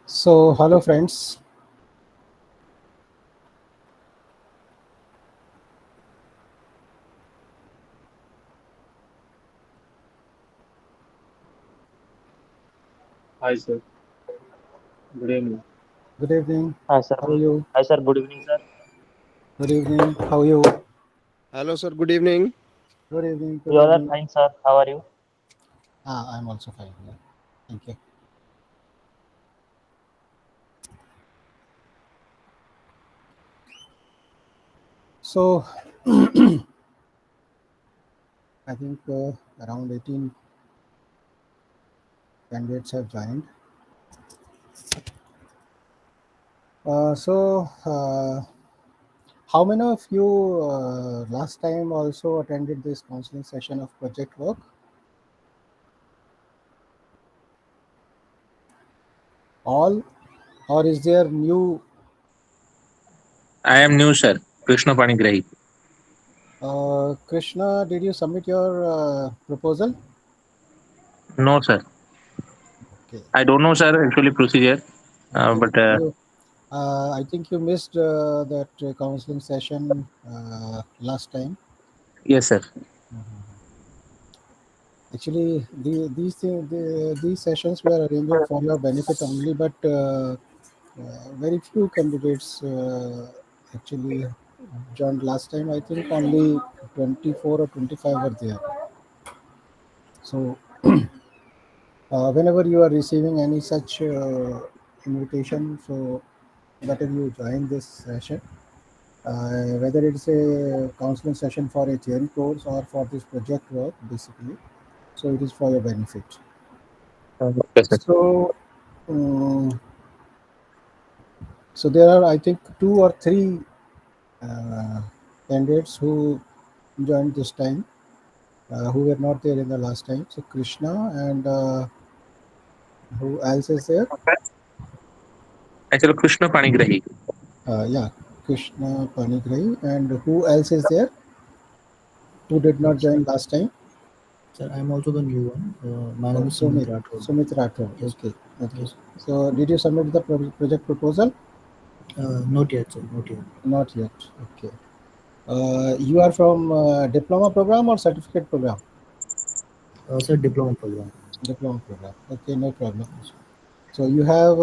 So, hello friends. Hi, sir. Good evening. Good evening. Hi sir, How are you? hi sir. Good evening, sir. Good evening. How are you? Hello, sir. Good evening. Good evening. Good We all are evening. fine, sir. How are you? I'm also fine. Yeah. Thank you. So, I think around 18 candidates have joined. How many of you last time also attended this counseling session of project work? All, or is there new? I am new, sir. Krishna Panigrahi. Krishna, did you submit your proposal? No, sir. Okay. I don't know, sir, actually procedure. Okay. But I think you missed that counseling session last time. yes, sir. Actually, these sessions were arranged for your benefit only, but very few candidates actually joined last time. I think only 24 or 25 were there. So, whenever you are receiving any such invitation, so better you join this session. Whether it's a counseling session for a theory course or for this project work, basically, so it is for your benefit. Okay, sir. So, um, so there are, I think, two or three uh, candidates who joined this time, who were not there in the last time. So Krishna and who else is there? Actually, Krishna Panigrahi. Yeah, Krishna Panigrahi, and who else is there who did not Sir, join last time? sir, I'm also the new one. My Oh, name is Sumit Sumit. Rathod. Sumit Rathod. Yes, Okay. Okay. yes. So did you submit the project proposal? Not yet, sir. Not yet. Not yet. Okay. You are from diploma program or certificate program? Sir, diploma program. Diploma program. Okay, no problem. Yes. So you have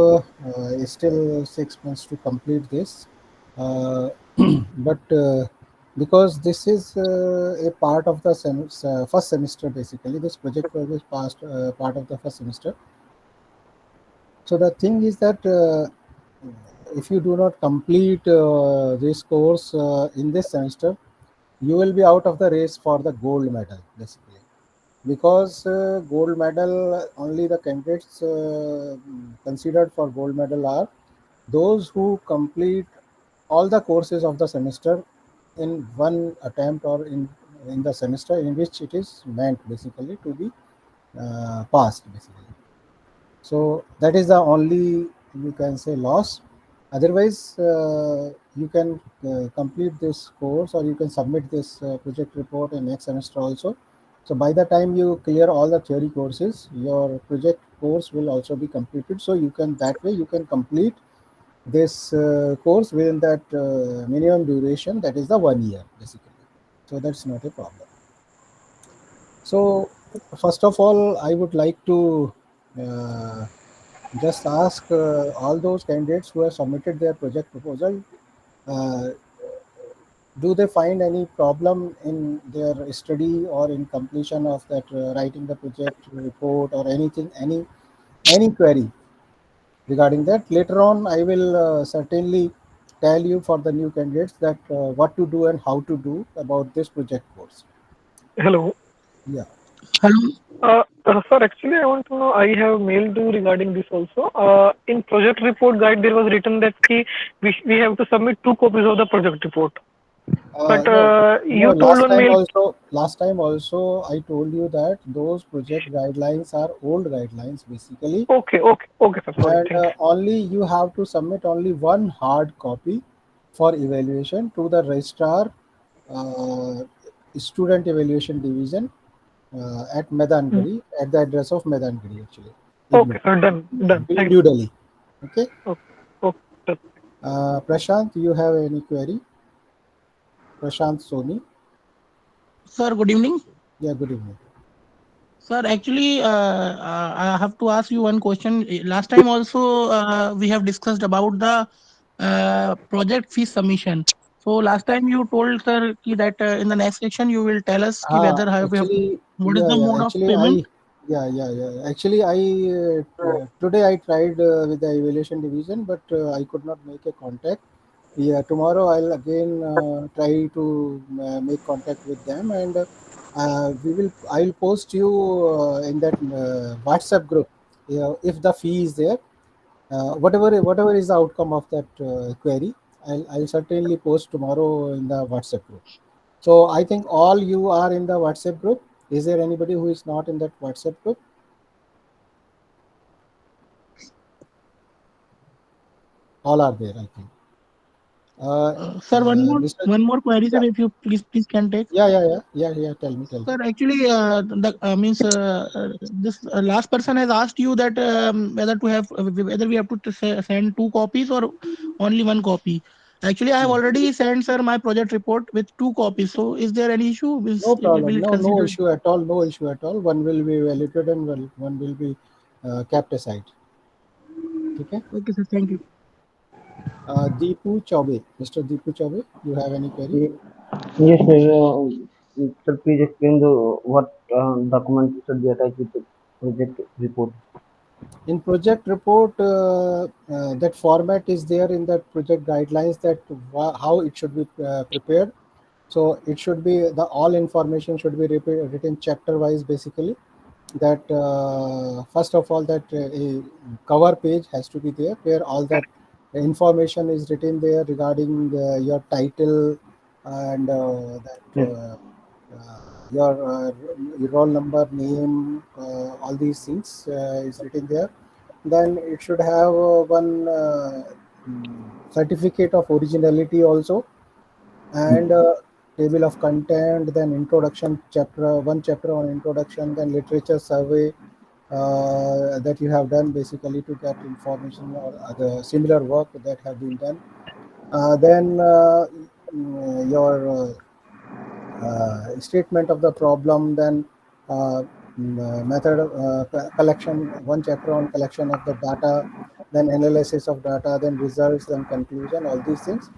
still 6 months to complete this, uh, but because this is a part of the first semester, basically this project work is past part of the first semester. So the thing is that if you do not complete this course in this semester, you will be out of the race for the gold medal, basically, because gold medal, only the candidates considered for gold medal are those who complete all the courses of the semester in one attempt, or in the semester in which it is meant basically to be passed, basically. So that is the only, you can say, loss. Otherwise, you can complete this course, or you can submit this project report in next semester also. So by the time you clear all the theory courses, your project course will also be completed. So you can, that way you can complete this course within that minimum duration, that is the 1 year, basically. So that's not a problem. So first of all, I would like to uh, just ask all those candidates who have submitted their project proposal, uh, do they find any problem in their study or in completion of that writing the project report, or anything, any query regarding that? Later on, I will certainly tell you for the new candidates that what to do and how to do about this project course. Hello. Yeah. Hello. Sir, actually, I want to know, I have mailed you regarding this also. In project report guide, there was written that we have to submit two copies of the project report. But No, no. you told on mail, Last time also, I told you that those project guidelines are old guidelines, basically, okay, sir, sorry, and thank you. only you have to submit only one hard copy for evaluation to the registrar, uh, student evaluation division, at Medangari, at the address of Medangari, actually, in Okay, sir, done, New thank New Delhi. Okay. Okay. Okay. Sir. Prashant, you have any query? Prashant Soni. Sir, good evening. Yeah, good evening. Sir, actually, I have to ask you one question. Last time also, we have discussed about the project fee submission. So last time you told sir that in the next section you will tell us whether how we have to, Actually, what is the mode of payment. yeah. Actually, today I tried with the evaluation division, but I could not make a contact. Yeah, tomorrow I'll again try to make contact with them, and I'll post you in that WhatsApp group. Yeah, if the fee is there, whatever is the outcome of that query, I'll certainly post tomorrow in the WhatsApp group. So I think all you are in the WhatsApp group. Is there anybody who is not in that WhatsApp group? All are there, I think. Sir, Mr. one more query, sir, Yeah, if you please can take. yeah. Tell me. Sir, actually, the means this last person has asked you that whether we have to send two copies or only one copy. Actually, I have Hmm. already sent sir my project report with two copies. So, is there any issue? No Will problem. it No considered? issue at all. No issue at all. One will be validated and one will be kept aside. Okay. Okay, sir. Thank you. Deepu Chaube. Mr. Deepu Chaube, you have any query? Yes, sir. Sir, please explain what documents should be attached with the project report. In project report, that format is there in that project guidelines that how it should be prepared. So it should be the all information should be written chapter wise basically. That first of all that a cover page has to be there where all that information is written there regarding your title and that Yes. your roll number, name, all these things is written there. Then it should have one certificate of originality also, and table of content, then introduction chapter, one chapter on introduction, then literature survey that you have done basically to get information or other similar work that have been done. Then your statement of the problem, then method collection, one chapter on collection of the data, then analysis of data, then results, then conclusion, all these things.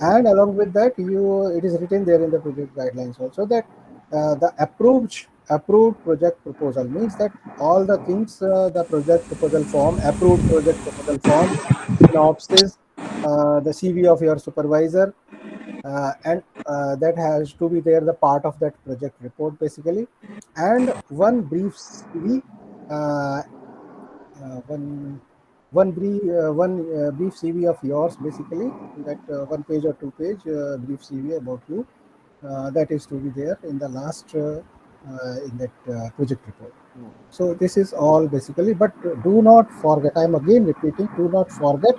And along with that, it is written there in the project guidelines also that the approved project proposal means that all the things, the project proposal form, approved project proposal form, synopsis, the CV of your supervisor, and that has to be there, the part of that project report basically, and one brief CV, uh, one brief CV of yours basically, that 1 page or 2 page brief CV about you, that is to be there in the last in that project report. So this is all basically, but do not forget, I am again repeating, do not forget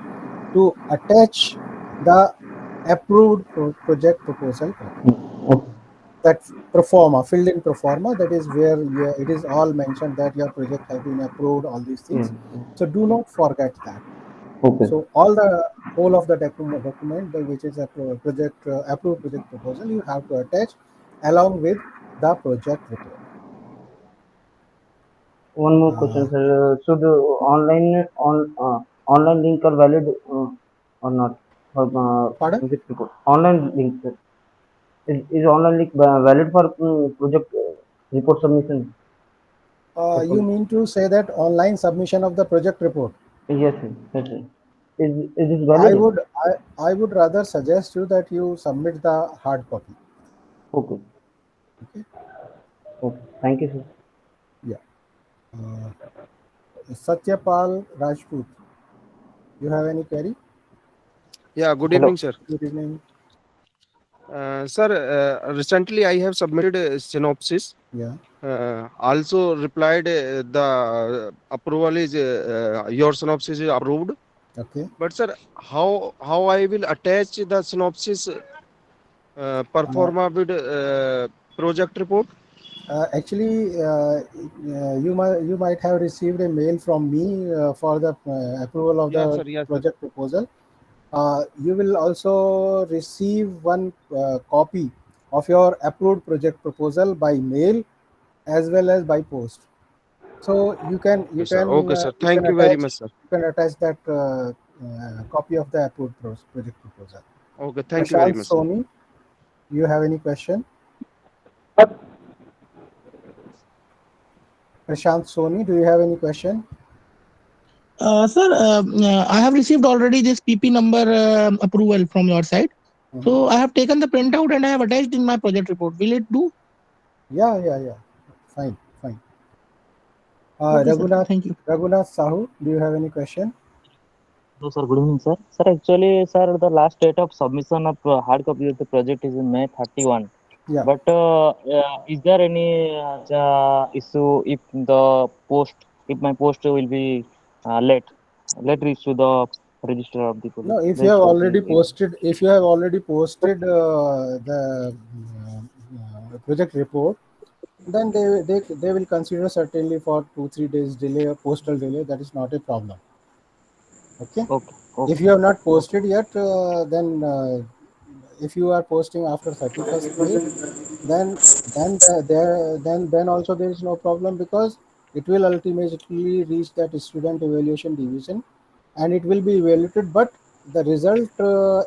to attach the approved project proposal copy. Okay. That pro forma, filled in pro forma, that is where it is all mentioned that your project has been approved, all these Yes. things. So do not forget that. Okay. So all the whole of the document which is a project approved project proposal, you have to attach along with the project report. One more Uh, question, sir. Should online link are valid or not for Pardon? project report? Online link, sir. Is online link valid for project report submission? You mean to say that online submission of the project report? Yes, sir. Yes, sir. Is this I valid? would I would rather suggest you that you submit the hard copy. Okay. Okay. Okay. Thank you, sir. Yeah. Uh, Satyapal Rajput, you have any query? Yeah, good Hello. evening, sir. Good evening. Sir, recently I have submitted a synopsis. Yeah. Also replied the approval is your synopsis is approved. Okay. But sir, how I will attach the synopsis Uh, performa with project report? Actually, you might have received a mail from me for the approval of Yes, the sir. Yes, sir. project proposal. You will also receive one copy of your approved project proposal by mail as well as by post. So you can Okay, you sir. can Okay, uh, sir. you Thank can you very attach much, sir. that copy of the approved project proposal. Okay, thank you very Prashant much, sir. Soni, do you have any question? Prashant Soni, do you have any question? Sir, I have received already this PP number approval from your side. Mhm. So I have taken the printout and I have attached in my project report. Will it do? Yeah, yeah, yeah. Fine, fine. Okay, sir. Raghunath, Thank you. Raghunath Sahu, do you have any question? Hello, sir. Good evening, sir. Sir, actually, sir, the last date of submission of hard copy of the project is in May 31. Yeah. But is there any issue if the post, if my post will be late reach to the register of the No, project, if you have register of already the posted, if you have already posted the project report, then they will consider certainly for 2 3 days delay or postal delay. That is not a problem. Okay. Okay, If okay, you have not okay, posted yet, then if you are posting after 31st May, then then also there is no problem, because it will ultimately reach that student evaluation division and it will be evaluated. But the result,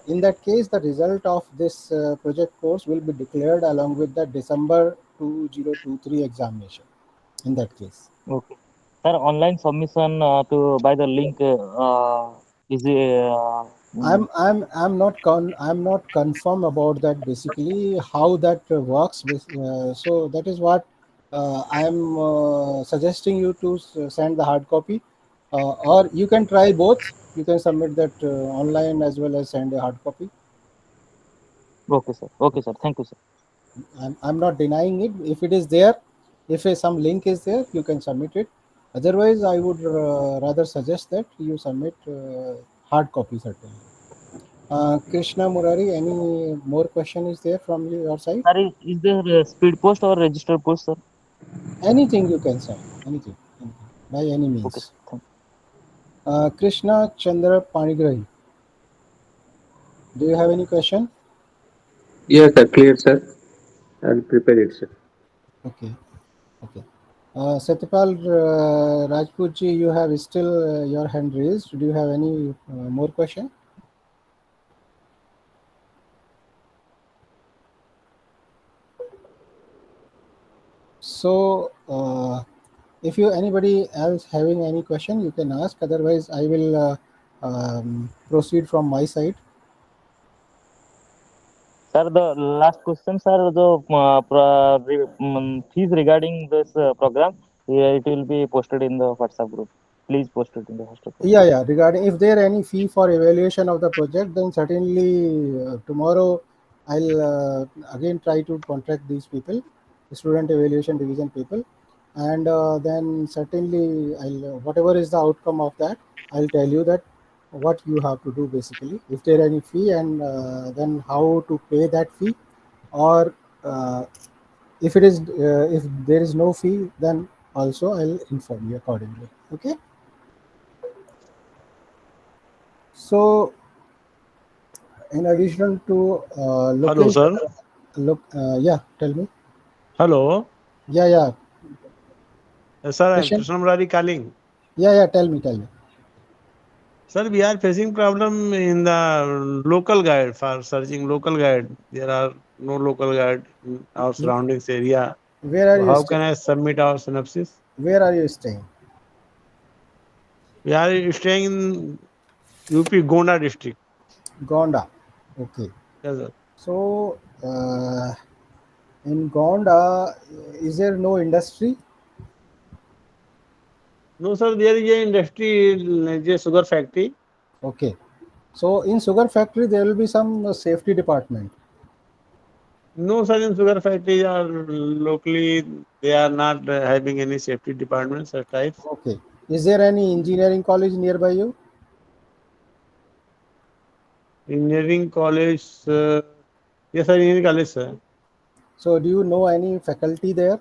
in that case, the result of this project course will be declared along with the December 2023 examination in that case. okay. Sir, online submission to by the link is I'm not confirm about that, basically how that works. So that is what I'm suggesting you to send the hard copy, or you can try both. You can submit that online as well as send a hard copy. okay, sir. Okay, sir. Thank you, sir. I'm not denying it. If it is there, if some link is there, you can submit it. Otherwise, I would rather suggest that you submit hard copy certainly. Krishna Murari, any more question is there from your side? Sir, is there speed post or register post, sir? Anything you can send, anything, by any Okay, means. sir. Thank Krishna Chandra Panigrahi, do you have any question? Yes, sir. Clear, sir. I'll prepare it, sir. Okay, okay. Satyapal Rajput ji, you have still your hand raised. Do you have any more question? So, if you anybody else having any question, you can ask. Otherwise, I will proceed from my side. Sir, the last question, sir, the fees regarding this program, yeah, it will be posted in the WhatsApp group. Please post it in the WhatsApp group. Yeah, yeah. Regarding if there any fee for evaluation of the project, then certainly tomorrow I'll again try to contact these people, the student evaluation division people, and then certainly I'll whatever is the outcome of that, I'll tell you that what you have to do basically. If there any fee, and then how to pay that fee, or if it is if there is no fee, then also I'll inform you accordingly. Okay. So in addition to Hello, Lokesh, sir. look, yeah, tell me. Hello. Yeah, yeah, Sir, I'm question. Krishna Murari calling. Yeah, yeah, tell me. Sir, we are facing problem in the local guide for searching local guide. There are no local guide in our surroundings area. Where are So you how can staying? I submit our synopsis? Where are you staying? We are staying in UP Gonda district. Gonda. Okay. Yes, sir. So in Gonda, is there no industry? No, sir, there is a industry, a sugar factory. Okay. So in sugar factory, there will be some safety department. No, sir, in sugar factory are locally, they are not having any safety department such types. Okay. Is there any engineering college nearby you? Engineering college, yes, sir, engineering college, sir. So do you know any faculty there?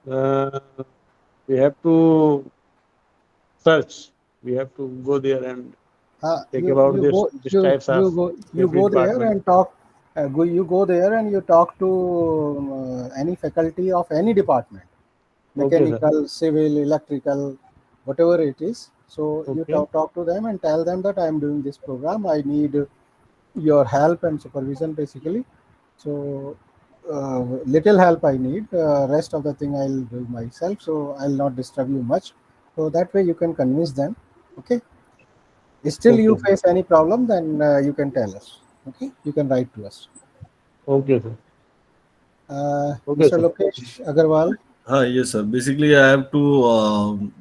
Uh, we have to search. We have to go there and check You about you this. go These types of you every go there department. and talk. You go there and you talk to any faculty of any department, Okay, sir. mechanical, civil, electrical, whatever it is. So you Okay. talk to them and tell them that I am doing this program. I need your help and supervision basically. So little help I need. Rest of the thing I'll do myself. So I'll not disturb you much. So that way you can convince them. Okay. Still you Okay, sir. face any problem, then you can tell us. Okay. You can write to us. Okay, sir. Okay, Mr. sir. Lokesh Agarwal. Yes, sir. Basically, I have to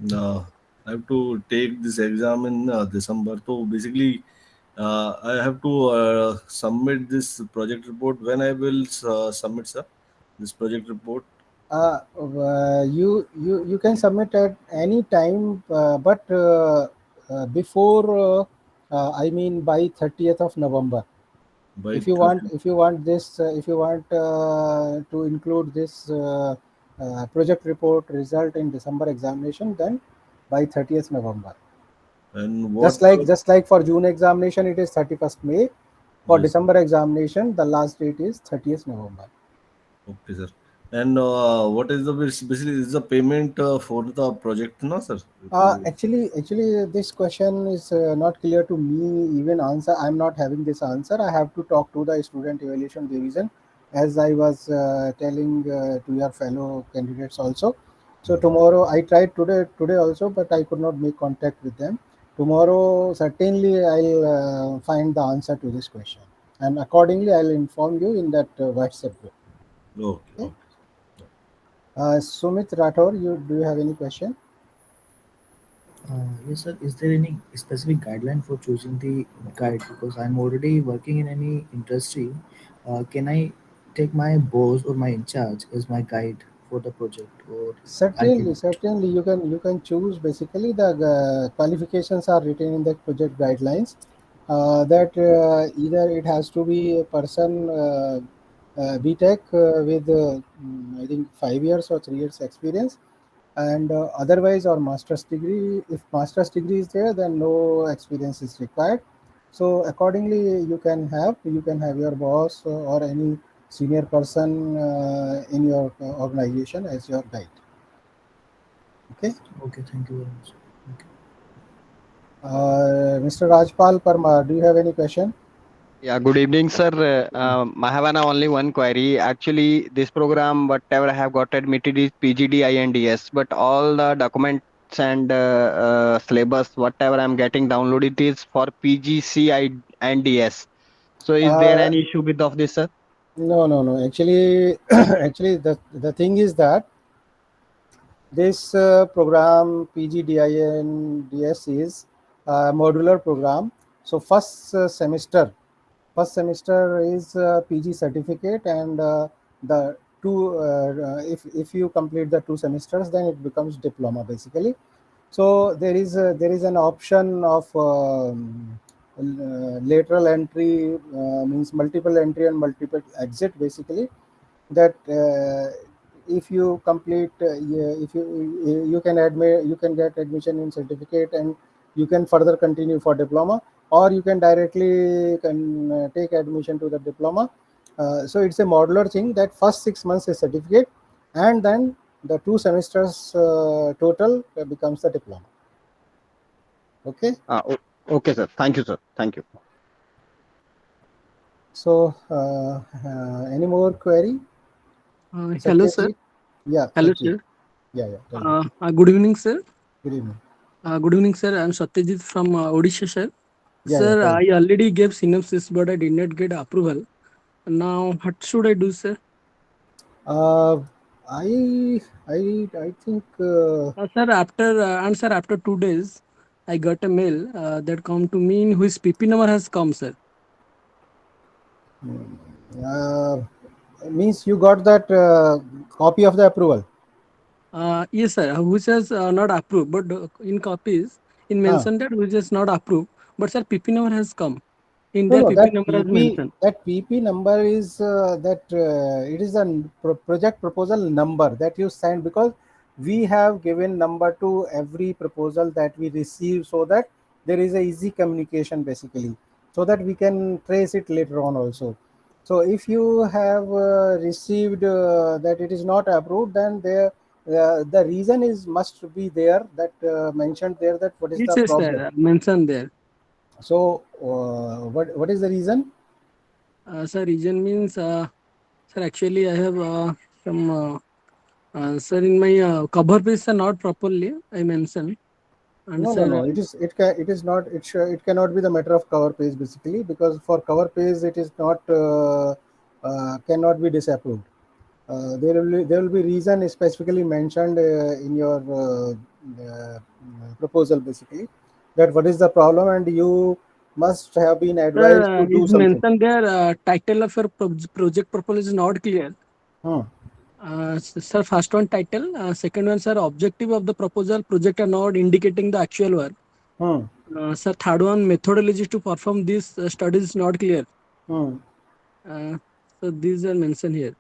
take this exam in December. So basically, I have to submit this project report. When I will submit, sir, this project report. You can submit at any time, but before I mean by 30th of November. By 30. If you want to include this project report result in December examination, then by 30th November. And Just what? like for June examination, it is 31st May. For Yes, sir. December examination, the last date is 30th November. Okay, sir. And what is the basically is the payment for the project, no, sir? To Actually, this question is not clear to me. Even answer, I'm not having this answer. I have to talk to the student evaluation division, as I was telling to your fellow candidates also. So tomorrow, I tried today also, but I could not make contact with them. Tomorrow, certainly, I'll find the answer to this question, and accordingly, I'll inform you in that WhatsApp group. okay, Okay. okay. Sumit Rathore, you do you have any question? Yes, sir. Is there any specific guideline for choosing the guide? Because I'm already working in any industry. Can I take my boss or my in charge as my guide for the project, or I Certainly, cannot? certainly, you can choose. Basically, the qualifications are written in the project guidelines. That either it has to be a person BTech with I think 5 years or 3 years experience, and otherwise or master's degree. If master's degree is there, then no experience is required. So accordingly, you can have your boss or any senior person in your organization as your guide. Okay. Okay, thank you very much. Okay. Mr. Rajpal Parmar, do you have any question? Yeah, good evening, sir. I have only one query. Actually, this program, whatever I have got admitted is PGDINDS, but all the documents and syllabus, whatever I'm getting downloaded is for PGCINDS. So, is there Uh, any issue with of this, sir? no, no, no. Actually, actually, the thing is that this program PGDINDS is a modular program. So first semester is PG certificate, and the two if you complete the 2 semesters, then it becomes diploma basically. So there is an option of lateral entry, means multiple entry and multiple exit basically, that if you complete if you can admit, you can get admission in certificate, and you can further continue for diploma, or you can directly take admission to the diploma. So it's a modular thing, that first 6 months is certificate, and then the 2 semesters total becomes the diploma. Okay. Okay, sir. Thank you, sir. Thank you. So any more query? Hello, sir. Satyajit. Yeah, Hello, Satyajit. sir. Yeah, yeah, tell me. Good evening, sir. Good evening. Good evening, sir. I'm Satyajit from Odisha, sir. Yeah, yeah, Sir, tell me. I already gave synopsis, but I did not get approval. Now, what should I do, sir? Uh, I think Sir, after 2 days, I got a mail that come to me in which PP number has come, sir. uh, means you got that copy of the approval. Yes, sir. Which is not approved, but in copies, it Huh. mentioned that which is not approved. But sir, PP number has come. In No, there, no, PP number has mentioned. that PP number is that it is a project proposal number that you signed, because we have given number to every proposal that we receive, so that there is a easy communication basically, so that we can trace it later on also. So if you have received that it is not approved, then there the reason is must be there, that mentioned there, that what is Yes, the yes, problem. sir. Mentioned there. So what is the reason? Sir, reason means, sir, actually, I have some, sir, in my cover page are not properly, I mentioned. And No, no, sir, no. It is not. It cannot be the matter of cover page basically, because for cover page it is not cannot be disapproved. There will be reason specifically mentioned in your proposal basically, that what is the problem, and you must have been advised sir, to do is something. mentioned there, title of your project proposal is not clear. Hmm. Sir, first one title, second one, sir, objective of the proposal, project are not indicating the actual work. Hmm. Sir, third one, methodology to perform these studies is not clear. Hmm. Uh, so these are mentioned here.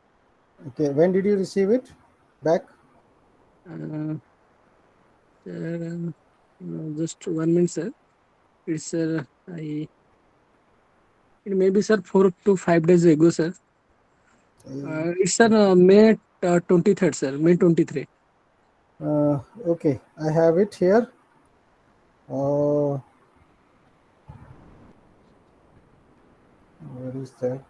Okay. When did you receive it back? Uh, just 1 minute, sir. It's I it may be, sir, 4 to 5 days ago, sir. It's sir, May 23rd, sir. May 23. Okay, I have it here. Uh, where is that?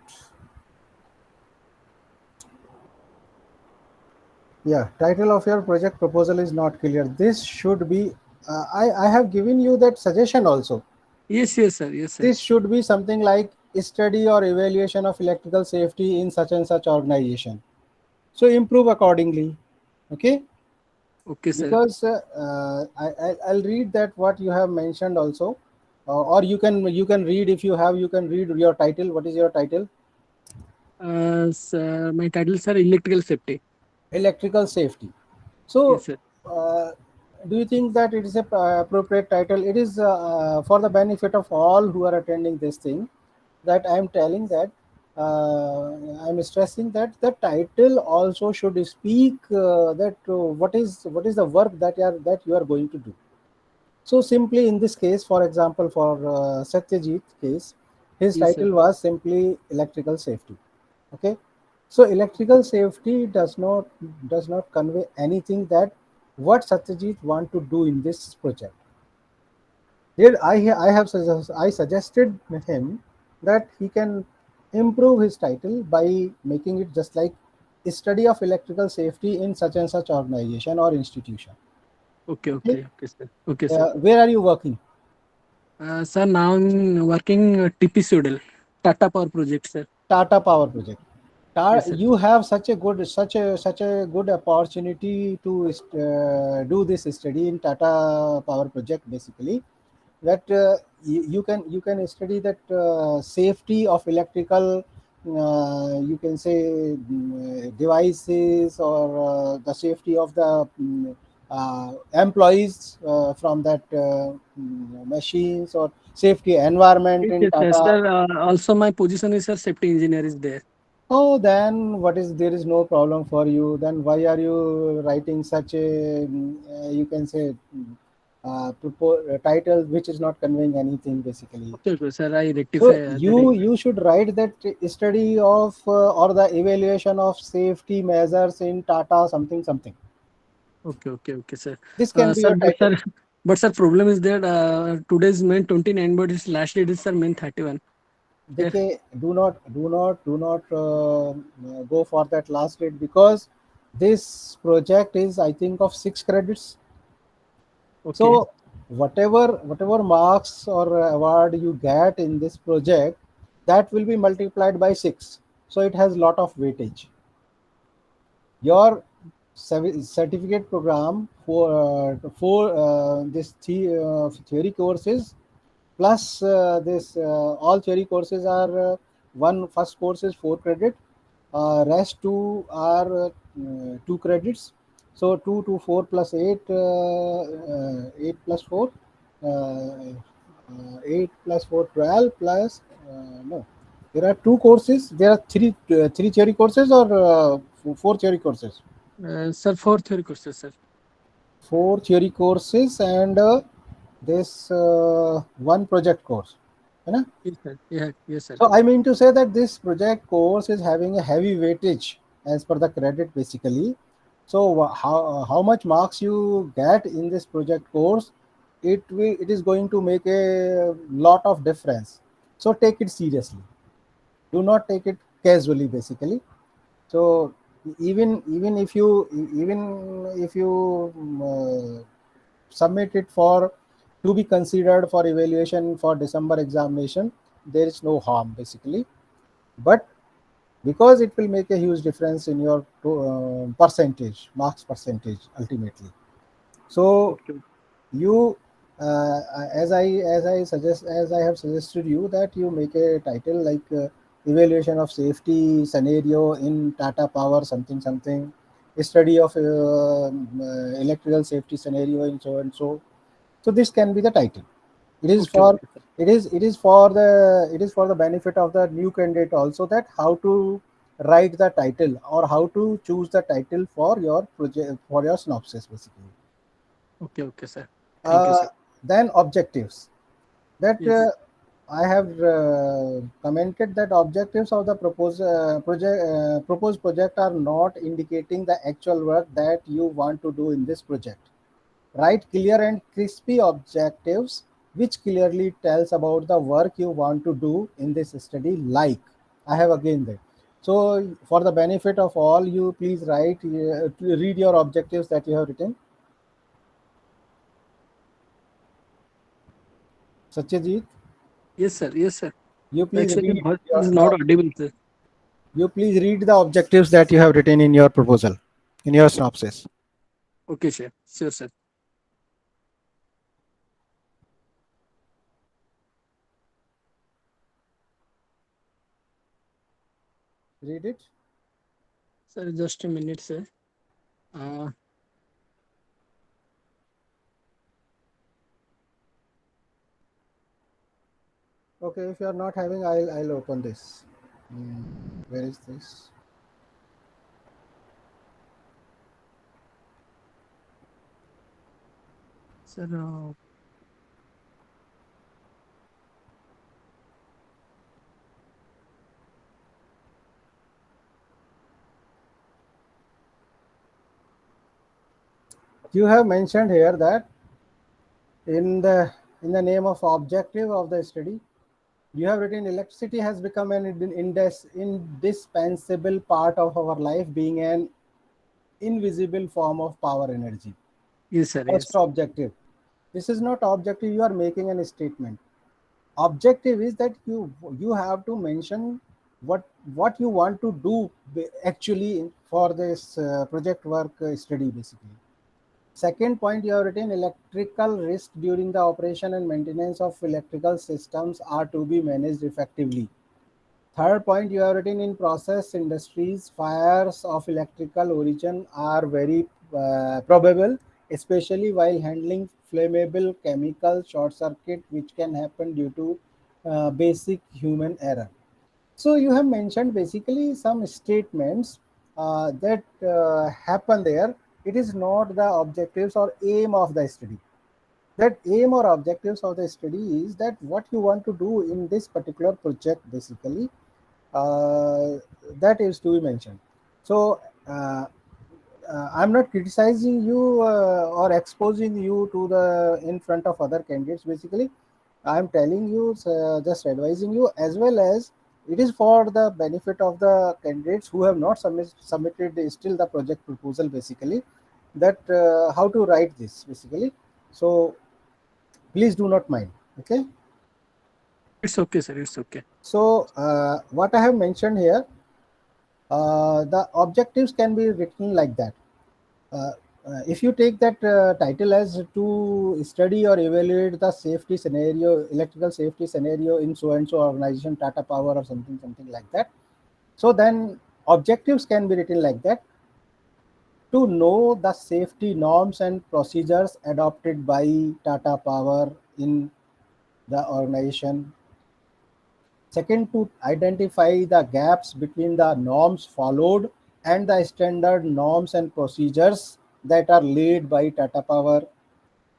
Yeah, title of your project proposal is not clear. This should be. I have given you that suggestion also. Yes, yes, sir. Yes, sir. This should be something like study or evaluation of electrical safety in such and such organization. So improve accordingly. Okay, Okay, sir. because I'll read that what you have mentioned also, or you can read, if you have, you can read your title. What is your title? Sir, my title, sir, electrical safety. Electrical safety. So, Yes, sir. uh, do you think that it is a appropriate title? It is for the benefit of all who are attending this thing. That I am telling that I am stressing that the title also should speak that what is the work that you are going to do. So simply in this case, for example, for Satyajit case, his Yes, sir. title was simply electrical safety. Okay, so electrical safety does not convey anything that what Satyajit want to do in this project. Here I suggested him that he can improve his title by making it just like study of electrical safety in such and such organization or institution. Okay, Okay, okay, okay, sir. Okay, sir. where are you working? Sir, now I'm working TP Sudal, Tata Power Project, sir. Tata Power Project. Yes, sir. You have such a good opportunity to do this study in Tata Power Project basically, that you can study that safety of electrical, you can say, devices, or the safety of the employees from that machines, or safety environment Yes, in yes, yes, Tata. sir. Also, my position is, sir, safety engineer is there. Oh, then there is no problem for you. Then why are you writing such a, you can say, title which is not conveying anything basically? Okay, okay, sir. I So rectify that. you should write that study of or the evaluation of safety measures in Tata something something. Okay, okay, okay, sir. This can be Sir, your but title. sir, but sir, problem is that today's May 29, but its last date is, sir, May 31. Yeah. Decay, do not go for that last date, because this project is, I think, of 6 credits. Okay. So whatever marks or award you get in this project, that will be multiplied by 6. So it has lot of weightage. Your certificate program for this theory courses, plus this all theory courses are one first course is 4 credit, rest two are 2 credits. So 2 to 4 plus 8, 8 plus 4, 8 plus 4, 12 plus no, there are 2 courses, there are three theory courses, or 4 theory courses. Sir, four theory courses, sir. 4 theory courses and this one project course. You know? Yes, sir. Yeah, yes, sir. So I mean to say that this project course is having a heavy weightage as per the credit basically. So how much marks you get in this project course, it is going to make a lot of difference. So take it seriously. Do not take it casually basically. So even if you submit it for to be considered for evaluation for December examination, there is no harm basically. But because it will make a huge difference in your percentage marks percentage ultimately. So Okay. you as I have suggested you that you make a title like evaluation of safety scenario in Tata Power something something, a study of electrical safety scenario in so and so. So this can be the title. It is Okay. for Okay, sir. it is for the benefit of the new candidate also, that how to write the title or how to choose the title for your project for your synopsis basically. Okay. Okay, sir. Thank you, uh, sir. then objectives that Yes. I have commented that objectives of the proposed project are not indicating the actual work that you want to do in this project. Write clear and crispy objectives which clearly tells about the work you want to do in this study. Like I have again that. So for the benefit of all, you please write, read your objectives that you have written. Satyajit, Yes, sir. Yes, sir. you please Actually, read voice your is not audible, sir. you please read the objectives that you have written in your proposal, in your synopsis. Okay, sir. Sure, sir. Read it. Sir, just a minute, sir. Uh, Okay, if you are not having, I'll open this. Hmm, where is this? sir, You have mentioned here that in the name of objective of the study, you have written electricity has become an indispensable part of our life, being an invisible form of power energy. yes, sir. First Yes. objective. This is not objective. You are making an statement. Objective is that you have to mention what you want to do actually for this project work study basically. Second point, you have written electrical risk during the operation and maintenance of electrical systems are to be managed effectively. Third point, you have written in process industries, fires of electrical origin are very probable, especially while handling flammable chemical short circuit, which can happen due to basic human error. So you have mentioned basically some statements that happen there. It is not the objectives or aim of the study. That aim or objectives of the study is that what you want to do in this particular project basically, uh, that is to be mentioned. So I'm not criticizing you or exposing you to the in front of other candidates basically. I'm telling you, just advising you, as well as it is for the benefit of the candidates who have not submitted still the project proposal basically, that how to write this basically. So please do not mind. Okay. It's okay, sir. It's okay. So what I have mentioned here, the objectives can be written like that. Uh, if you take that title as to study or evaluate the safety scenario, electrical safety scenario in so and so organization, Tata Power or something, something like that. So then objectives can be written like that: to know the safety norms and procedures adopted by Tata Power in the organization. Second, to identify the gaps between the norms followed and the standard norms and procedures that are laid by Tata Power.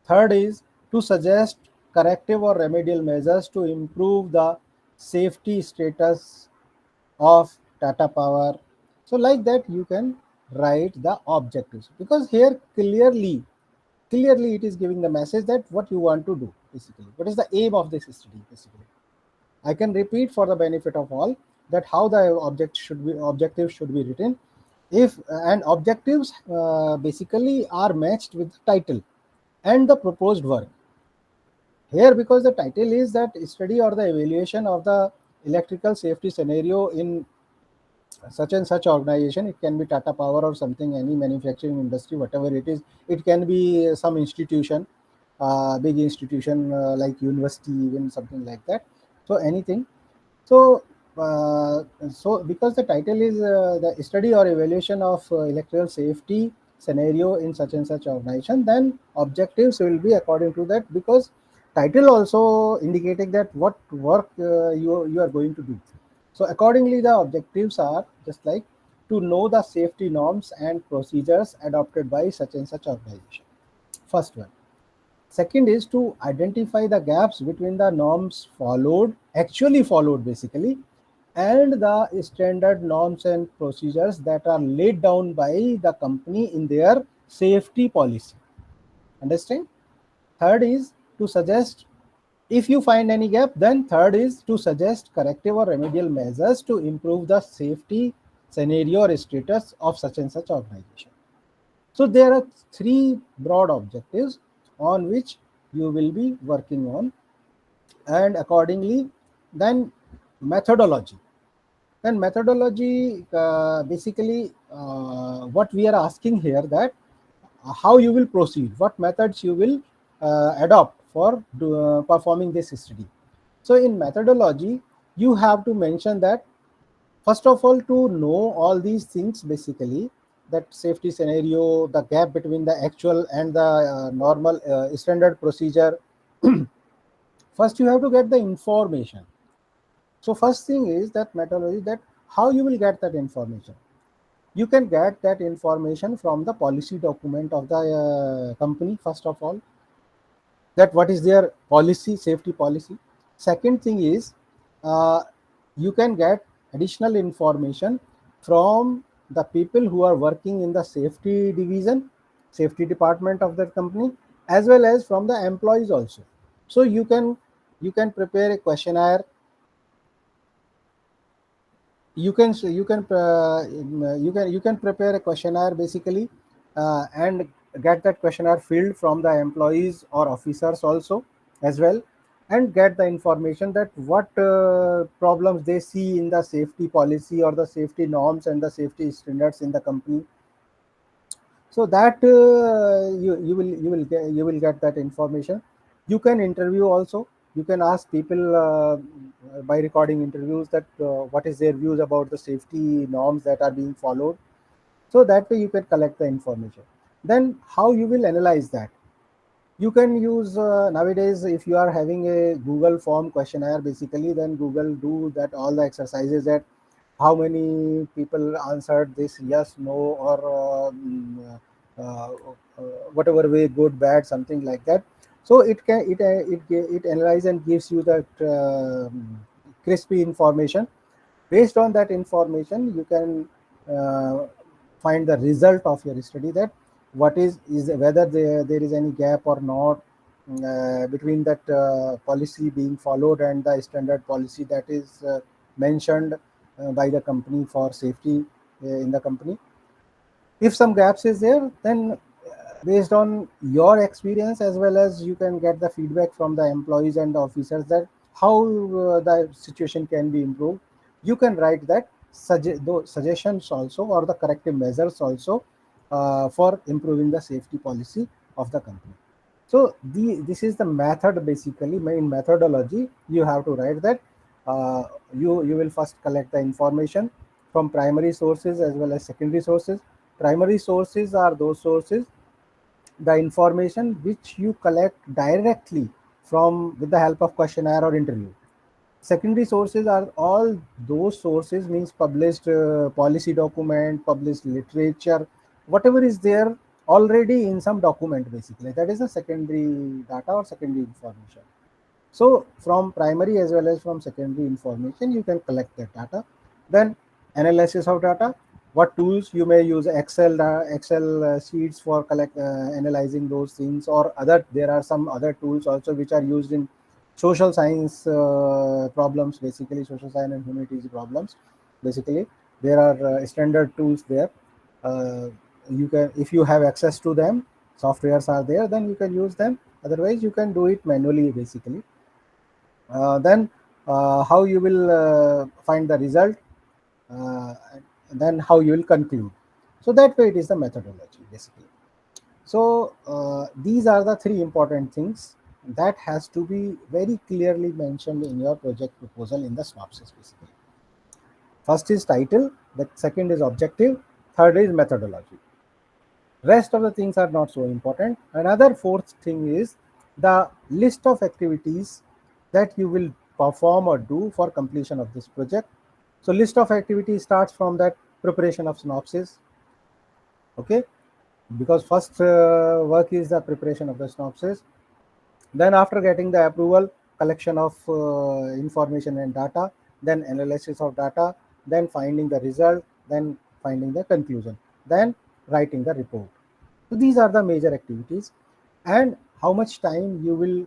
Third is to suggest corrective or remedial measures to improve the safety status of Tata Power. So like that you can write the objectives, because here clearly it is giving the message that what you want to do basically. What is the aim of this study basically? I can repeat for the benefit of all that how the objectives should be written. If and objectives basically are matched with the title and the proposed work. Here, because the title is that study or the evaluation of the electrical safety scenario in such and such organization, it can be Tata Power or something, any manufacturing industry, whatever it is. It can be some institution, big institution like university, even something like that. So anything. So, so because the title is the study or evaluation of electrical safety scenario in such and such organization, then objectives will be according to that, because title also indicating that what work you are going to do. So accordingly, the objectives are just like to know the safety norms and procedures adopted by such and such organization. First one. Second is to identify the gaps between the norms actually followed basically, and the standard norms and procedures that are laid down by the company in their safety policy. Understand? Third is to suggest, if you find any gap, then third is to suggest corrective or remedial measures to improve the safety scenario or status of such and such organization. So there are three broad objectives on which you will be working on, and accordingly, then methodology. Then methodology basically what we are asking here that how you will proceed, what methods you will adopt for performing this study. So in methodology, you have to mention that first of all, to know all these things basically, that safety scenario, the gap between the actual and the normal standard procedure. First you have to get the information. So first thing is that methodology, that how you will get that information. You can get that information from the policy document of the company, first of all, that what is their policy, safety policy. Second thing is uh, you can get additional information from the people who are working in the safety division, safety department of that company, as well as from the employees also. So you can prepare a questionnaire. You can prepare a questionnaire basically, and get that questionnaire filled from the employees or officers also as well, and get the information that what problems they see in the safety policy or the safety norms and the safety standards in the company. So that you will get that information. You can interview also. You can ask people by recording interviews that what is their views about the safety norms that are being followed. So that way you can collect the information. Then how you will analyze that? You can use nowadays, if you are having a Google form questionnaire basically, then Google do that all the exercises, that how many people answered this yes, no, or uh, whatever way, good, bad, something like that. So it analyzes and gives you that crispy information. Based on that information, you can uh, find the result of your study, that what is whether there is any gap or not between that policy being followed and the standard policy that is mentioned by the company for safety in the company. If some gaps is there, then based on your experience, as well as you can get the feedback from the employees and the officers, that how the situation can be improved. You can write that those suggestions also, or the corrective measures also, for improving the safety policy of the company. So this is the method basically. In methodology, you have to write that you will first collect the information from primary sources as well as secondary sources. Primary sources are those sources, the information which you collect directly from with the help of questionnaire or interview. Secondary sources are all those sources, means published policy document, published literature, whatever is there already in some document basically. That is a secondary data or secondary information. So from primary as well as from secondary information, you can collect that data. Then analysis of data. What tools you may use? Excel sheets for analyzing those things, or other. There are some other tools also which are used in social science problems, basically social science and humanities problems. Basically, there are standard tools there. Uh, you can, if you have access to them, softwares are there, then you can use them. Otherwise, you can do it manually, basically. Then how you will find the result, uh, then how you will conclude. So that way it is the methodology basically. So these are the three important things that has to be very clearly mentioned in your project proposal in the synopsis basically. First is title, the second is objective, third is methodology. Rest of the things are not so important. Another fourth thing is the list of activities that you will perform or do for completion of this project. So list of activities starts from that preparation of synopsis. Okay, because first work is the preparation of the synopsis. Then after getting the approval, collection of information and data, then analysis of data, then finding the result, then finding the conclusion, then writing the report. So these are the major activities. And how much time you will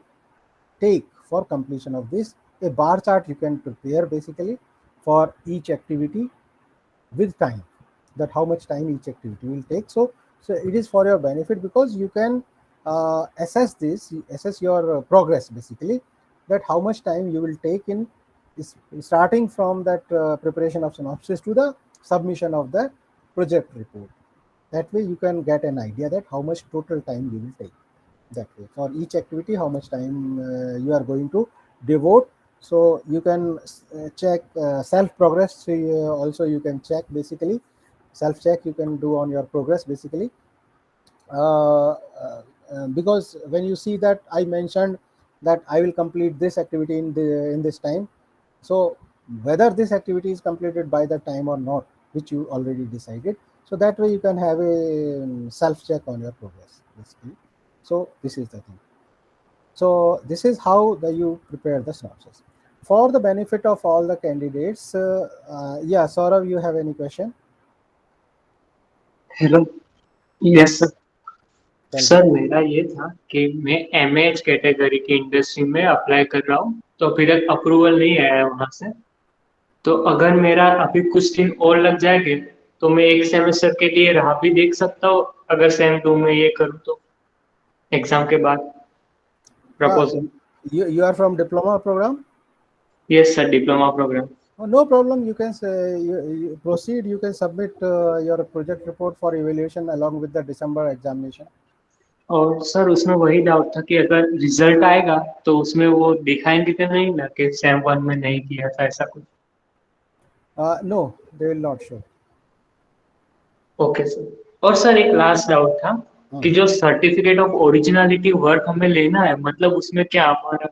take for completion of this? A bar chart you can prepare basically for each activity with time, that how much time each activity will take. So it is for your benefit, because you can assess your progress basically, that how much time you will take in starting from that preparation of synopsis to the submission of the project report. That way you can get an idea that how much total time you will take. That way for each activity how much time you are going to devote. So you can check self progress. Also you can check basically, self check you can do on your progress basically. Because when you see that I mentioned that I will complete this activity in this time, so whether this activity is completed by the time or not, which you already decided, so that way you can have a self check on your progress basically. So this is the thing. So this is how you prepare the synopsis for the benefit of all the candidates. Yeah, Saurav, you have any question? Hello. Yes sir. Tell me. Sir मेरा ये था कि मैं MH category की industry में apply कर रहा हूँ, तो अभी तक अप्रूवल नहीं आया है वहां से. तो अगर मेरा अभी कुछ दिन और लग जाएंगे तो मैं एक सेमेस्टर के लिए राह भी देख सकता हूँ, अगर सेम 2 में ये करूँ तो, एग्जाम के बाद uh, proposal. you are from diploma program? Yes sir, diploma programme. Oh, no problem. You can say, you proceed. You can submit your project report for evaluation along with the December examination. और sir उसमें वही doubt था कि अगर result आएगा तो उसमें वो दिखाएंगे कि नहीं ना कि सेम 1 में नहीं किया था, ऐसा कुछ. No, they will not show. Okay sir. और सर एक लास्ट डाउट था कि जो सर्टिफिकेट ऑफ ओरिजिनलिटी वर्क हमें लेना है, मतलब उसमें क्या हमारा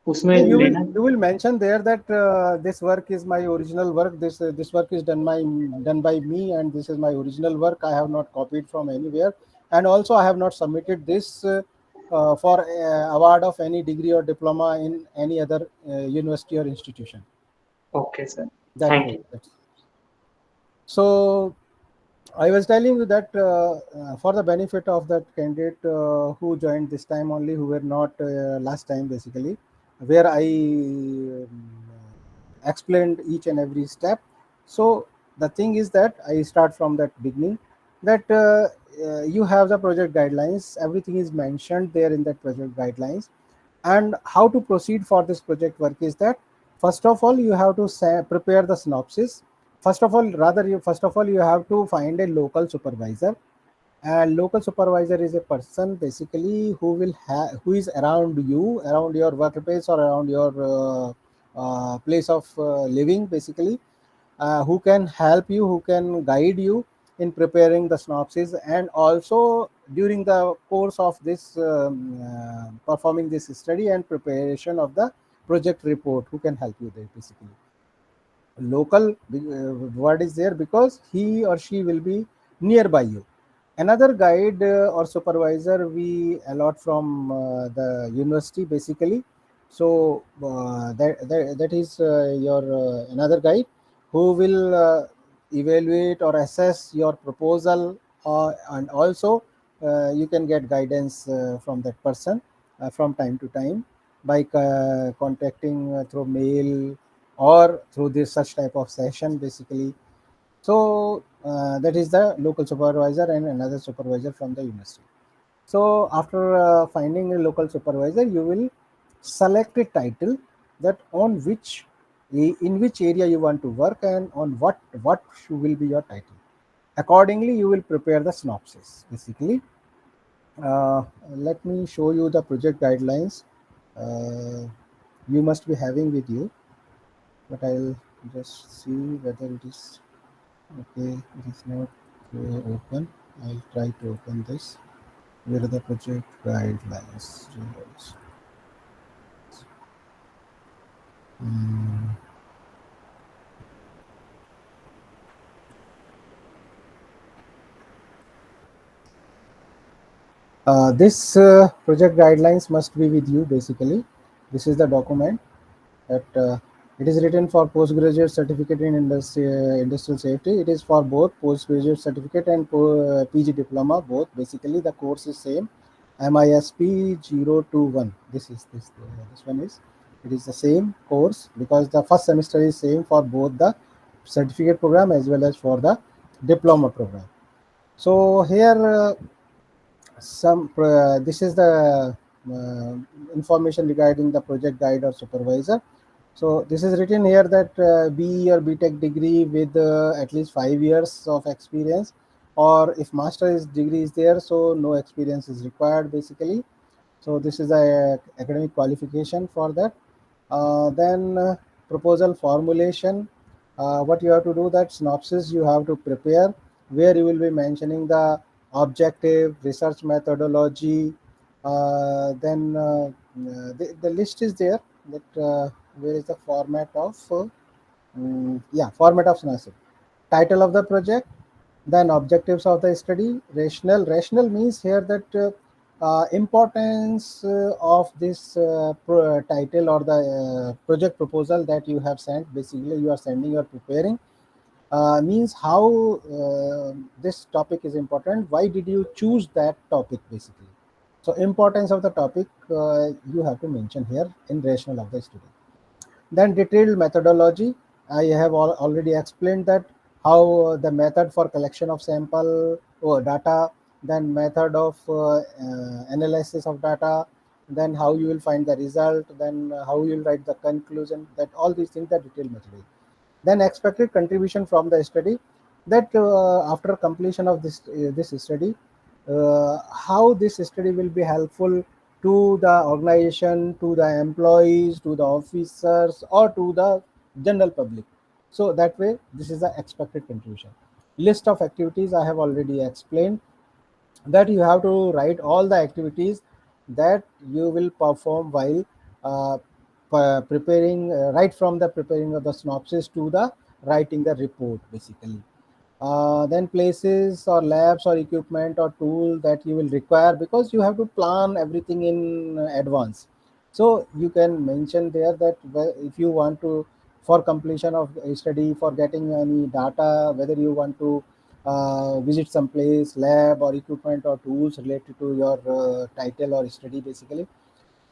उसमें Yeah, लेना. you will mention there that this work is my original work. This work is done by me, and this is my original work. I have not copied from anywhere, and also I have not submitted this for award of any degree or diploma in any other university or institution. Okay sir, That thank way. You. So I was telling you that for the benefit of that candidate who joined this time only, who were not last time basically, where I explained each and every step. So the thing is that I start from that beginning, that you have the project guidelines, everything is mentioned there in that project guidelines. And how to proceed for this project work is that first of all you have to prepare the synopsis. First of all you have to find a local supervisor. And local supervisor is a person basically who will who is around you, around your workplace or around your place of living basically, who can help you, who can guide you in preparing the synopsis, and also during the course of this performing this study and preparation of the project report, who can help you there basically. Local word is there because he or she will be nearby you. Another guide or supervisor we allot from the university basically. So that is your another guide who will evaluate or assess your proposal, and also you can get guidance from that person from time to time by contacting through mail or through this such type of session basically. So that is the local supervisor and another supervisor from the university. So after finding a local supervisor, you will select a title that on which in which area you want to work and on what will be your title. Accordingly, you will prepare the synopsis. Basically, uh, let me show you the project guidelines. Uh, you must be having with you, but I'll just see whether it is okay. It is not open. I'll try to open this. Where are the project guidelines? Mm. This project guidelines must be with you basically. This is the document that it is written for postgraduate certificate in industrial safety. It is for both postgraduate certificate and PG diploma both. Basically, the course is same. MISP 021. This one is, it is the same course because the first semester is same for both the certificate program as well as for the diploma program. So here this is the uh, information regarding the project guide or supervisor. So this is written here that BE or BTech degree with at least 5 years of experience, or if master's degree is there, so no experience is required basically. So this is a academic qualification for that. Then proposal formulation. What you have to do, that synopsis you have to prepare, where you will be mentioning the objective, research methodology. The list is there. That where is the format of format of synopsis. Title of the project, then objectives of the study, rational means here that importance of this title or the project proposal that you have sent. Basically, you are sending or preparing, means how this topic is important, why did you choose that topic basically. So importance of the topic you have to mention here in rational of the study. Then detailed methodology. I have already explained that how the method for collection of sample or data, then method of analysis of data, then how you will find the result, then how you will write the conclusion, that all these things are detailed methodology. Then expected contribution from the study, that after completion of this study, how this study will be helpful to the organization, to the employees, to the officers, or to the general public. So that way, this is the expected contribution. List of activities I have already explained, that you have to write all the activities that you will perform while uh, preparing, right from the preparing of the synopsis to the writing the report basically. Then places or labs or equipment or tool that you will require, because you have to plan everything in advance. So you can mention there that if you want to, for completion of a study, for getting any data, whether you want to visit some place, lab or equipment or tools related to your title or study basically.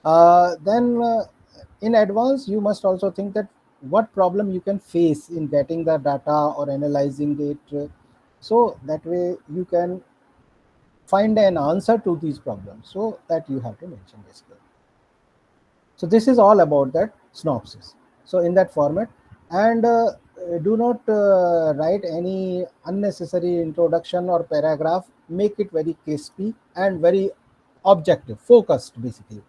Then in advance you must also think that what problem you can face in getting the data or analyzing it, so that way you can find an answer to these problems, so that you have to mention this. So this is all about that synopsis. So in that format, and do not write any unnecessary introduction or paragraph. Make it very crispy and very objective, focused basically.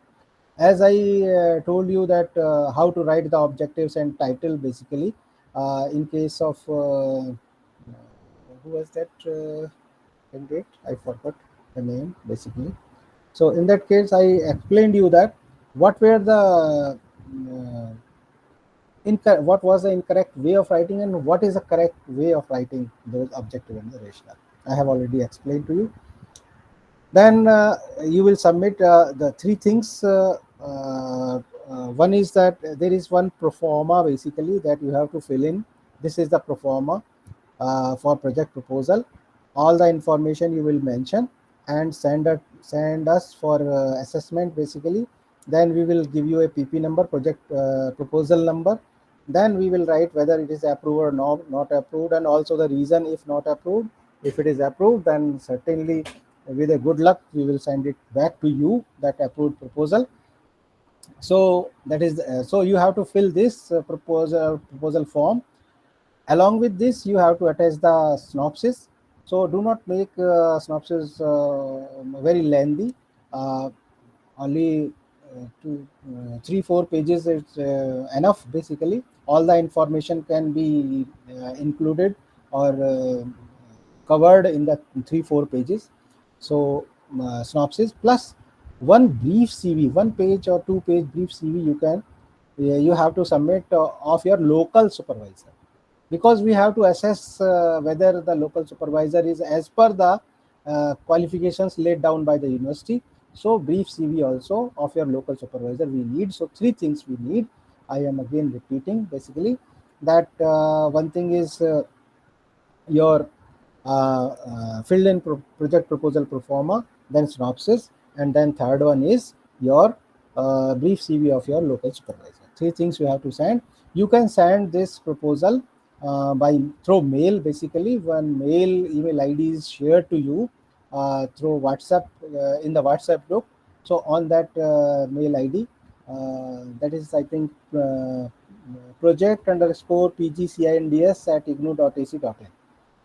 As I told you that how to write the objectives and title basically, in case of who was that candidate, I forgot the name basically. So in that case, I explained you that what were the what was the incorrect way of writing and what is the correct way of writing those objective and the rational. I have already explained to you. Then you will submit the three things. One is that there is one pro forma basically that you have to fill in. This is the pro forma for project proposal. All the information you will mention and send us for assessment basically. Then we will give you a PP number, project proposal number. Then we will write whether it is approved or not approved, and also the reason if not approved. If it is approved, then certainly with a good luck we will send it back to you, that approved proposal. So that is so you have to fill this proposal form. Along with this you have to attach the synopsis. So do not make synopsis very lengthy. uh, Only 3-4 pages is enough basically. All the information can be included or covered in the 3-4 pages. So synopsis plus one brief CV, 1 page or 2 page brief CV you can you have to submit of your local supervisor, because we have to assess whether the local supervisor is as per the qualifications laid down by the university. So brief CV also of your local supervisor we need. So three things we need. I am again repeating basically that one thing is your filled in project proposal pro forma, then synopsis, and then third one is your brief CV of your local supervisor. Three things you have to send. You can send this proposal by through mail basically. One email ID is shared to you through WhatsApp in the WhatsApp group. So on that mail ID, that is I think project underscore pgcinds at ignou.ac.in.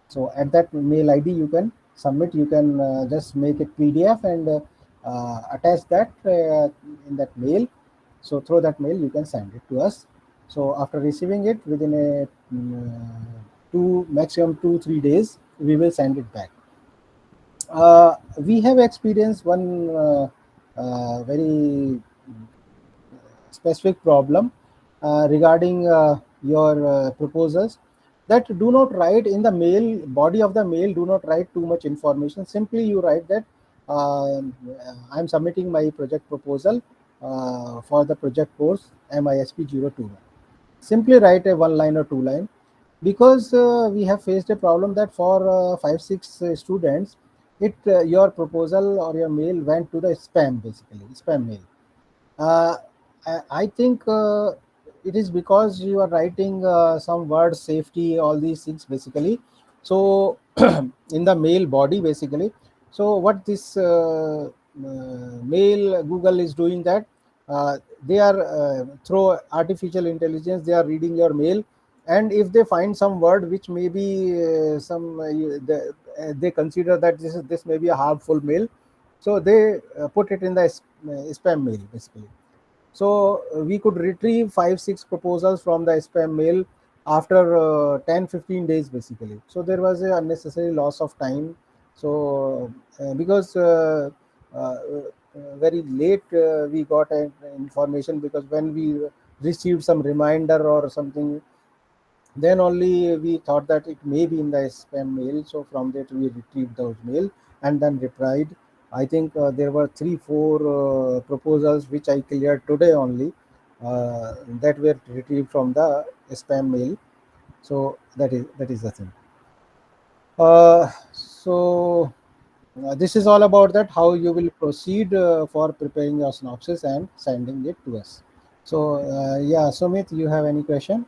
So at that mail ID you can submit. You can just make it PDF and attach that in that mail. So through that mail you can send it to us. So after receiving it within a two maximum 2-3 days we will send it back. We have experienced one very specific problem regarding your proposals, that do not write in the mail body of the mail, do not write too much information. Simply you write that I'm submitting my project proposal for the project course MISP 021. Simply write a one line or two line, because we have faced a problem that for 5-6 students it your proposal or your mail went to the spam, basically spam mail. uh, I think it is because you are writing some word safety, all these things basically. So in the mail body basically. So what this mail Google is doing that they are through artificial intelligence they are reading your mail, and if they find some word which may be they consider that this may be a harmful mail, so they put it in the spam mail basically. So we could retrieve 5-6 proposals from the spam mail after 10-15 days basically. So there was a unnecessary loss of time. So because very late we got information, because when we received some reminder or something, then only we thought that it may be in the spam mail. So from that we retrieved those mail and then replied. I think there were 3-4 proposals which I cleared today only, that were retrieved from the spam mail. So that is the thing. So this is all about that, how you will proceed for preparing your synopsis and sending it to us. So yeah, Sumit, you have any question?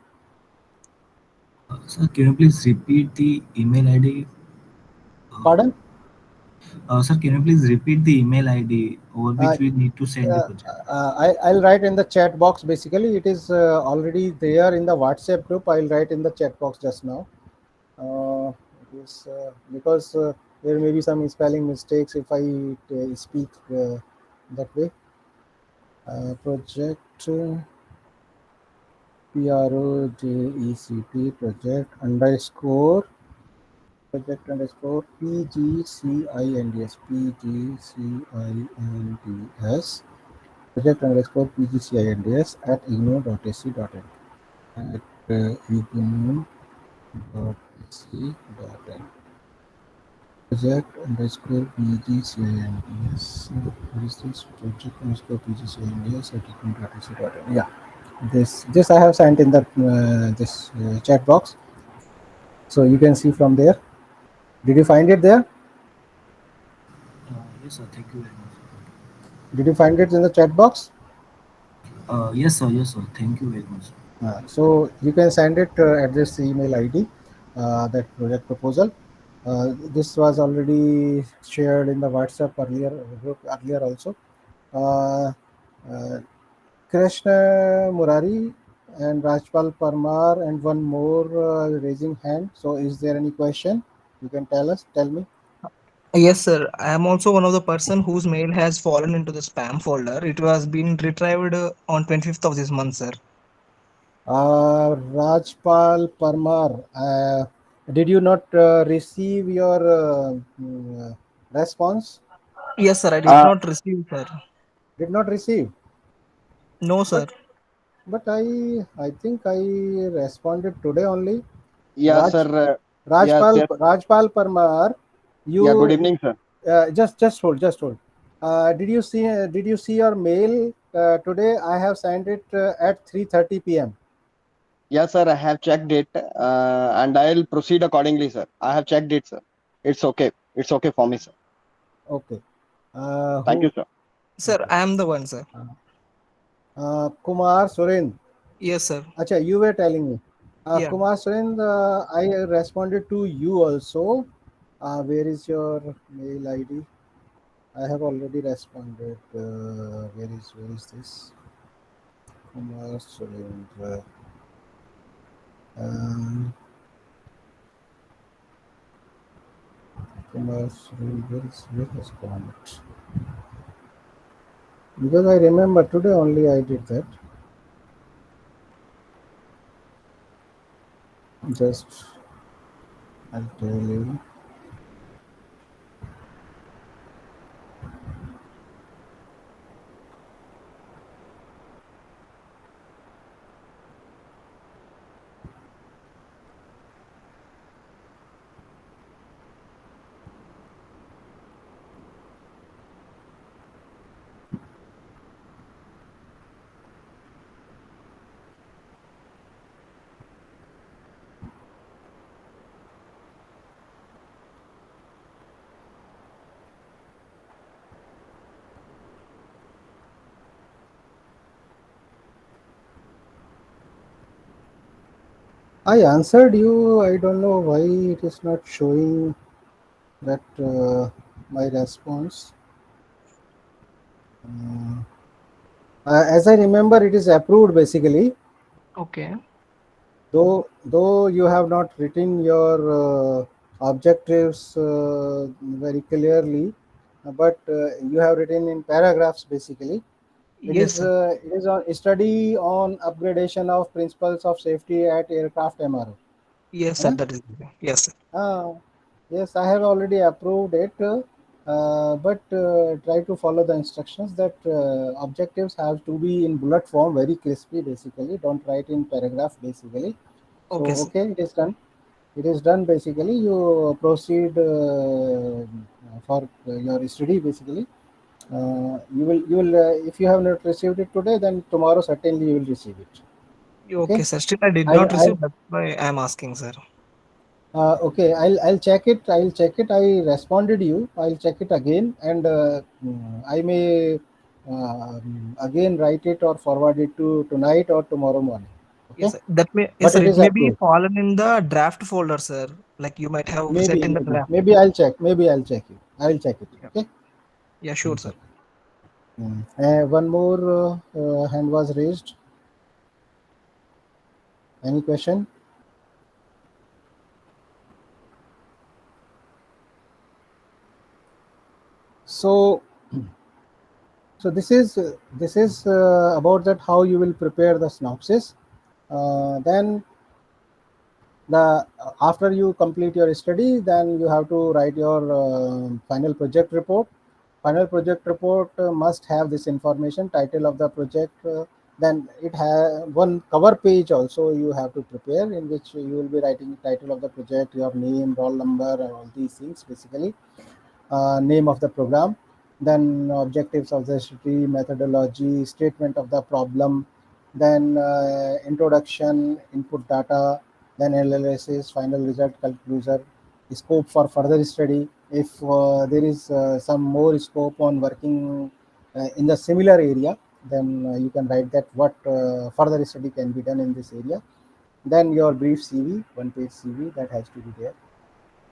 Sir, can you please repeat the email ID? Pardon? Sir, can you please repeat the email ID over Uh, which we need to send the uh, project? I'll write in the chat box. Basically, it is already there in the WhatsApp group. I'll write in the chat box just now. It is because there may be some spelling mistakes if I speak that way. Project project underscore pgcinds project underscore pgcinds at ignou.ac.in at ignou.ac.in. project underscore PGCINDS. What is this? Project underscore PGCINDS. Yeah, this I have sent in the this chat box, so you can see from there. Did you find it there? Yes, sir. Thank you very much. Did you find it in the chat box? Yes, sir. Yes, sir. Thank you very much. So you can send it at this email ID, that project proposal. This was already shared in the WhatsApp earlier group earlier also. Uh, uh, Krishna Murari and Rajpal Parmar and one more raising hand. So is there any question? You can tell me. Yes, sir. I am also one of the person whose mail has fallen into the spam folder. It was been retrieved on 25th of this month, sir. Rajpal Parmar, did you not receive your response? Yes, sir. I did Uh, not receive, sir. Did not receive. No, But sir. I think I responded today only. yeah, Raj sir. Yes, Rajpal yes. Rajpal Parmar, Yeah, good you evening, sir. just hold. Did you see your mail today? I have sent it at 3:30 p.m. Yes, sir. I have checked it, and I'll proceed accordingly, sir. I have checked it, sir. It's okay. It's okay for me, sir. Okay. Thank you, Who? sir. Sir, Okay. I am the one, sir. Kumar Soren. Yes, sir. Acha, you were telling me. Yeah. Kumar Soren, I responded to you also. Where is your mail ID? I have already responded. Where is this? Kumar Surendra. Um, Kumar Surendra, where has gone it? Because I remember today only I did that. Just I'll tell you. I answered you. I don't know why it is not showing that my response. Uh, as I remember, it is approved basically. Okay. Though you have not written your objectives very clearly, but you have written in paragraphs basically. Yes, sir. It is on study on upgradation of principles of safety at aircraft MRO. Yes, है sir. ना? That is. Yes, sir. Yes, I have already approved it, but try to follow the instructions that objectives have to be in bullet form, very crispy basically. Don't write in paragraph basically. So, Okay, sir. okay, it is done. It is done basically. You proceed for your study basically. If you have not received it today, then tomorrow certainly you will receive it. Okay, Okay. sir. Still, I did I, not I receive. That's why I am asking, sir. Okay, I'll check it. I'll check it. I responded you. I'll check it again, and I may again write it or forward it to tonight or tomorrow morning. Yes, Okay, sir. That may. Yes, but sir. it It is may be approved. fallen in the draft folder, sir. Like you might have set in the draft. Maybe I'll check. Maybe I'll check it. I'll check it. Yeah. Okay. Yeah. Sure, I'll sir. check it. One more hand was raised. Any question? So, this is about that how you will prepare the synopsis. Then the after you complete your study, then you have to write your final project report. Final project report must have this information: title of the project, Then it has one cover page also you have to prepare, in which you will be writing title of the project, your name, roll number, and all these things basically, name of the program, then objectives of the study, methodology, statement of the problem, then introduction, input data, then analysis, final result, conclusion, scope for further study. If there is some more scope on working in the similar area, then you can write that what further study can be done in this area. Then your brief CV, one page CV, that has to be there.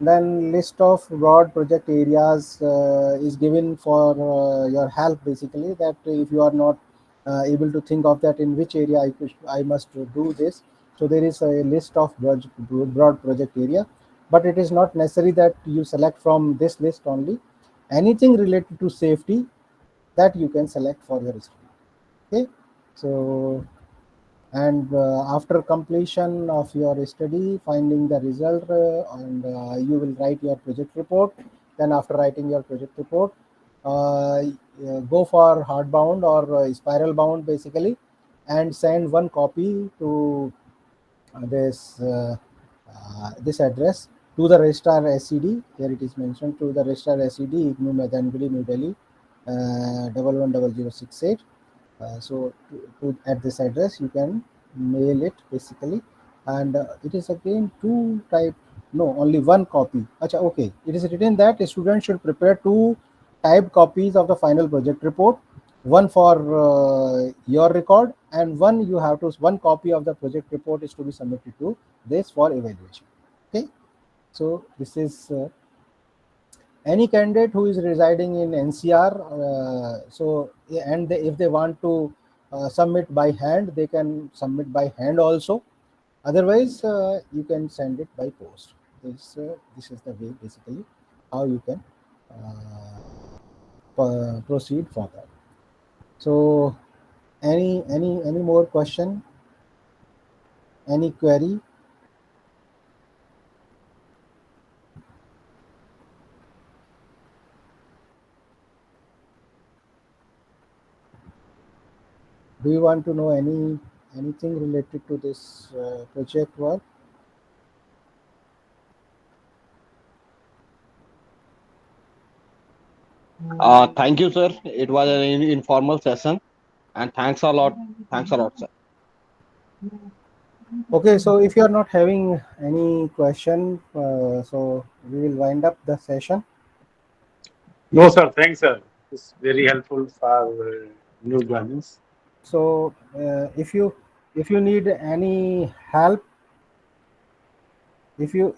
Then list of broad project areas is given for your help basically, that if you are not able to think of that in which area I must do this, so there is a list of broad project area, but it is not necessary that you select from this list only. Anything related to safety, that you can select for your study. Okay, so and after completion of your study, finding the result, and you will write your project report. Then after writing your project report, go for hardbound or spiral bound basically, and send one copy to this address, to the registrar SCD. Here it is mentioned, to the registrar SCD, IGNOU Madangali, New Delhi, 110068. So at this address you can mail it basically, and it is again two type, no, only one copy. Acha, okay, it is written that a student should prepare two typed copies of the final project report, one for your record, and one copy of the project report is to be submitted to this for evaluation. Okay, so this is any candidate who is residing in NCR, if they want to submit by hand, they can submit by hand also. Otherwise, you can send it by post. This is the way basically how you can proceed for that. So, any more question? Any query? Do you want to know anything related to this project work? Thank you, sir. It was an informal session, and thanks a lot. Thanks a lot, sir. Okay, so if you are not having any question, so we will wind up the session. No, sir. Thanks, sir. It's very helpful for new joiners. So if you need any help, if you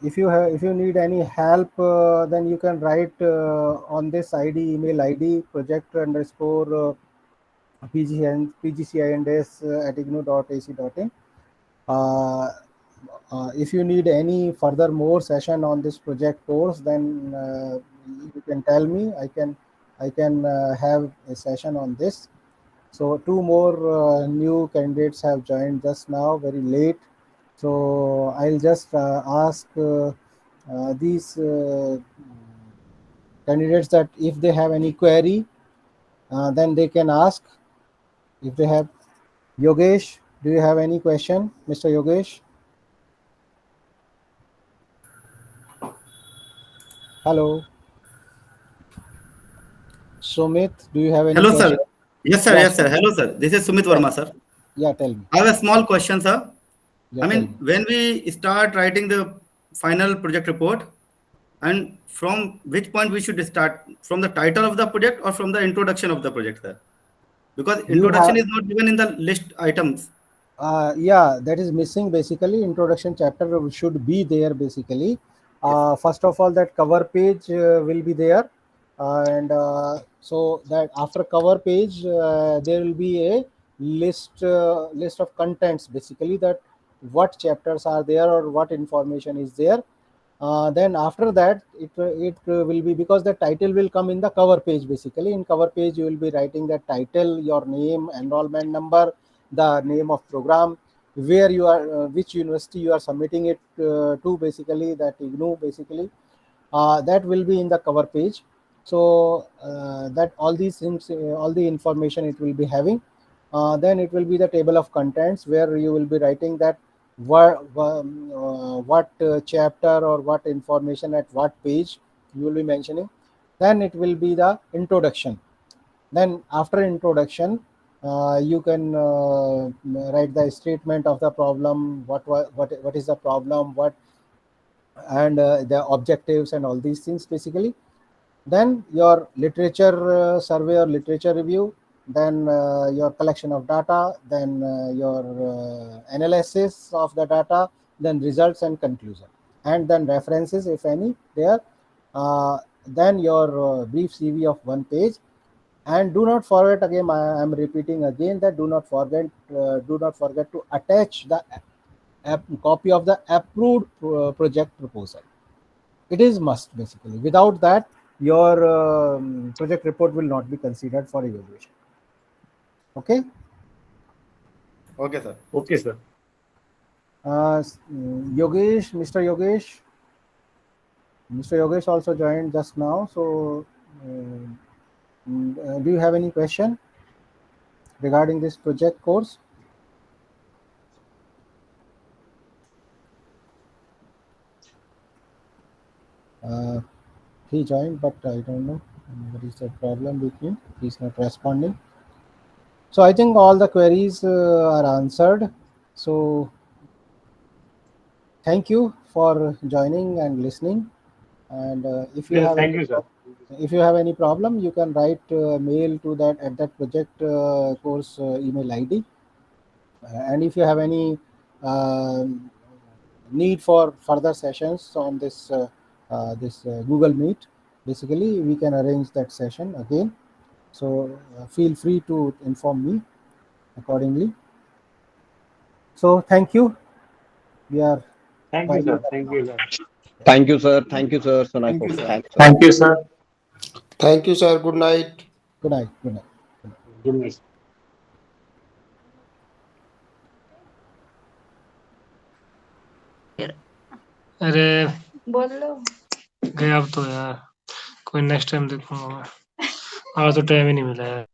need any help, then you can write on this ID, email ID, project underscore pgcinds at igno.ac.in. Uh, if you need any further more session on this project course, then you can tell me. I can have a session on this. So two more new candidates have joined just now, very late. So I'll just ask these candidates that if they have any query, then they can ask. If they have, Yogesh, do you have any question, Mr. Yogesh? Hello. Sumit, do you have any Hello, sir. question? Yes, sir. Yes, Yes. sir. Hello, sir. This is Sumit Yeah. Verma, sir. Yeah. Tell me. I have a small question, sir. Yeah. I Tell mean, me. when we start writing the final project report, and from which point we should start? From the title of the project or from the introduction of the project, sir? Because You introduction have. is not given in the list items. Yeah, that is missing basically. Introduction chapter should be there basically. Yes. First of all, that cover page will be there, and so that after cover page there will be a list of contents basically, that what chapters are there or what information is there. Then after that it will be, because the title will come in the cover page basically. In cover page you will be writing the title, your name, enrollment number, the name of program, where you are, which university you are submitting it to basically, that IGNOU basically. That will be in the cover page. So that all these things, all the information it will be having. then it will be the table of contents where you will be writing that what chapter or what information at what page you will be mentioning. Then it will be the introduction. Then after introduction, you can write the statement of the problem, what is the problem, what and the objectives and all these things basically. Then your literature survey or literature review, then your collection of data, then your analysis of the data, then results and conclusion, and then references if any there. Then your brief CV of 1 page. And do not forget, again I am repeating again, that do not forget to attach the copy of the approved project proposal. It is must basically. Without that, your project report will not be considered for evaluation. Okay. Okay, sir. Okay, sir. Yogesh, Mr. Yogesh also joined just now. So, do you have any question regarding this project course? Uh, he joined, but I don't know what is the problem with him. He's not responding. So I think all the queries are answered. So thank you for joining and listening. And Yes, thank you, sir. if you have any problem, you can write mail to that at that project course email ID. And if you have any need for further sessions on this Google Meet, basically we can arrange that session again. So feel free to inform me accordingly. So thank you. We are Thank you, winding sir. up Thank now. you, sir. Thank you, sir. Thank you, sir. Thank Sonako. you, sir. Thanks, sir. Thank you, sir. Thank you, sir. Good night. Good night. Good night. Good night. अरे बोल लो गया अब तो यार कोई next time देखूंगा मैं और तो टाइम ही नहीं मिला यार